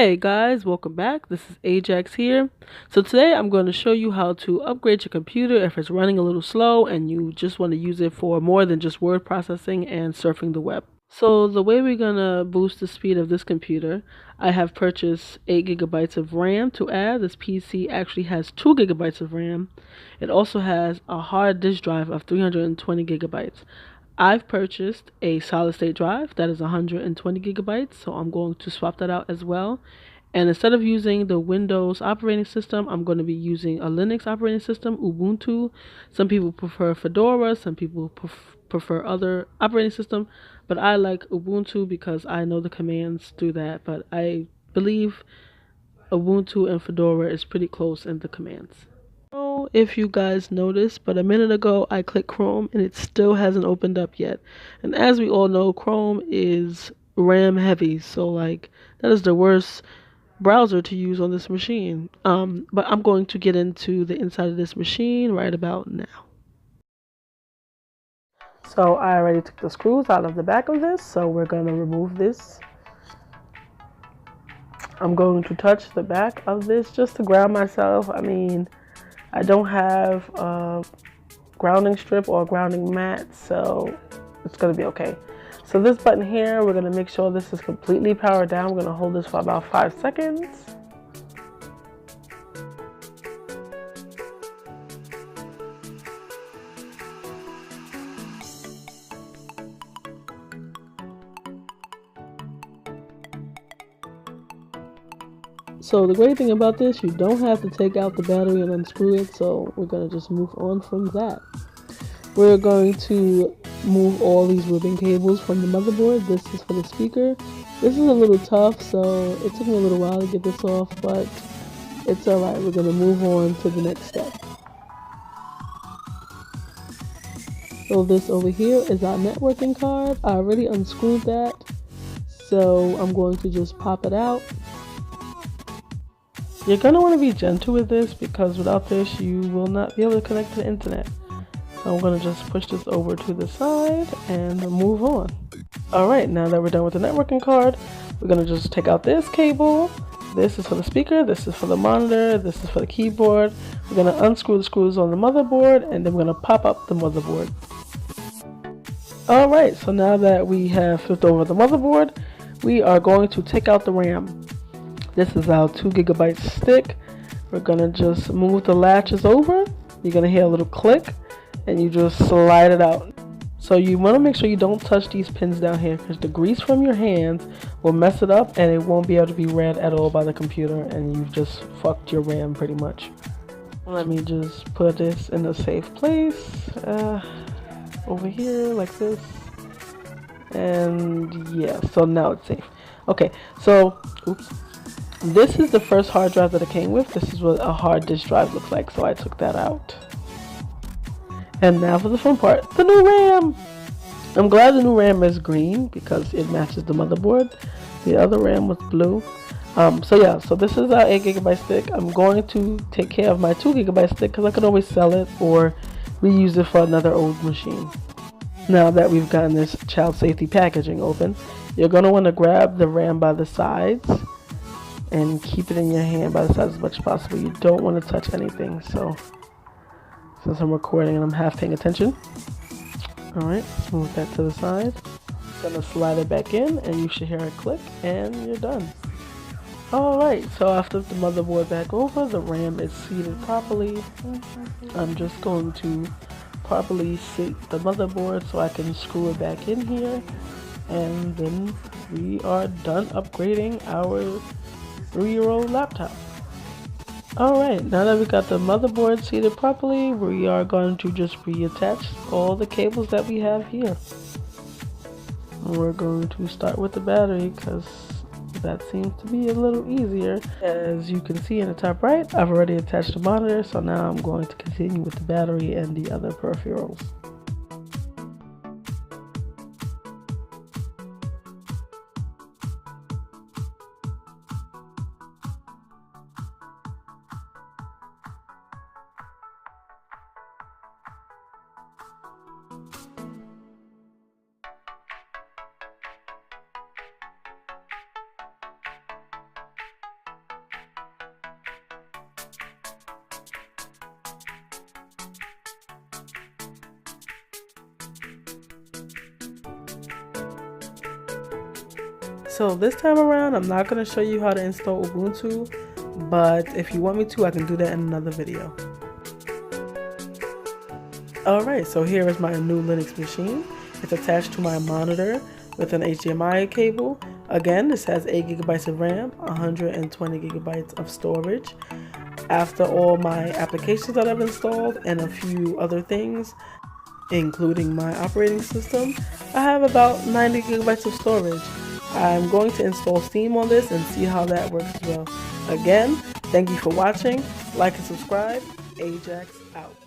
Hey guys, welcome back. This is Ajax here. So today I'm going to show you how to upgrade your computer if it's running a little slow and you just want to use it for more than just word processing and surfing the web. So the way we're going to boost the speed of this computer, I have purchased 8 gigabytes of RAM to add. This PC actually has 2 gigabytes of RAM. It also has a hard disk drive of 320 gigabytes. I've purchased a solid state drive that is 120 gigabytes, so I'm going to swap that out as well. And instead of using the Windows operating system, I'm going to be using a Linux operating system, Ubuntu. Some people prefer Fedora, some people prefer other operating system, but I like Ubuntu because I know the commands through that, but I believe Ubuntu and Fedora is pretty close in the commands. I don't know if you guys noticed, but a minute ago I clicked Chrome and it still hasn't opened up yet. And as we all know, Chrome is RAM heavy, so like that is the worst browser to use on this machine. But I'm going to get into the inside of this machine right about now. So I already took the screws out of the back of this, so we're going to remove this. I'm going to touch the back of this just to ground myself. I don't have a grounding strip or a grounding mat, so it's going to be okay. So this button here, we're going to make sure this is completely powered down. We're going to hold this for about 5 seconds. So the great thing about this, you don't have to take out the battery and unscrew it, so we're going to just move on from that. We're going to move all these ribbon cables from the motherboard. This is for the speaker. This is a little tough, so it took me a little while to get this off, but it's alright. We're going to move on to the next step. So this over here is our networking card. I already unscrewed that, so I'm going to just pop it out. You're going to want to be gentle with this because without this you will not be able to connect to the internet. So I'm going to just push this over to the side and move on. Alright, now that we're done with the networking card, we're going to just take out this cable. This is for the speaker, this is for the monitor, this is for the keyboard. We're going to unscrew the screws on the motherboard and then we're going to pop up the motherboard. Alright, so now that we have flipped over the motherboard, we are going to take out the RAM. This is our 2 gigabyte stick. We're gonna just move the latches over. You're gonna hear a little click and you just slide it out. So you wanna make sure you don't touch these pins down here because the grease from your hands will mess it up and it won't be able to be read at all by the computer and you've just fucked your RAM pretty much. Let me just put this in a safe place. Over here like this. And yeah, so now it's safe. Okay, so, oops. This is the first hard drive that it came with. This is what a hard disk drive looks like, so I took that out. And now for the fun part, the new RAM! I'm glad the new RAM is green because it matches the motherboard. The other RAM was blue. So this is our 8 gigabyte stick. I'm going to take care of my 2 gigabyte stick because I could always sell it or reuse it for another old machine. Now that we've gotten this child safety packaging open, you're going to want to grab the RAM by the sides and keep it in your hand by the sides as much as possible. You don't want to touch anything. So since I'm recording and I'm half paying attention, alright, let's move that to the side. Gonna slide it back in and you should hear it click and you're done. Alright, so I flipped the motherboard back over. The RAM is seated properly. I'm just going to properly seat the motherboard so I can screw it back in here, and then we are done upgrading our 3-year-old laptop. Alright, now that we got the motherboard seated properly, we are going to just reattach all the cables that we have here. And we're going to start with the battery because that seems to be a little easier. As you can see in the top right, I've already attached the monitor, so now I'm going to continue with the battery and the other peripherals. So this time around, I'm not going to show you how to install Ubuntu, but if you want me to, I can do that in another video. Alright, so here is my new Linux machine. It's attached to my monitor with an HDMI cable. Again, this has 8 gigabytes of RAM, 120 gigabytes of storage. After all my applications that I've installed and a few other things, including my operating system, I have about 90 gigabytes of storage. I'm going to install Steam on this and see how that works as well. Again, thank you for watching. Like and subscribe. Ajax out.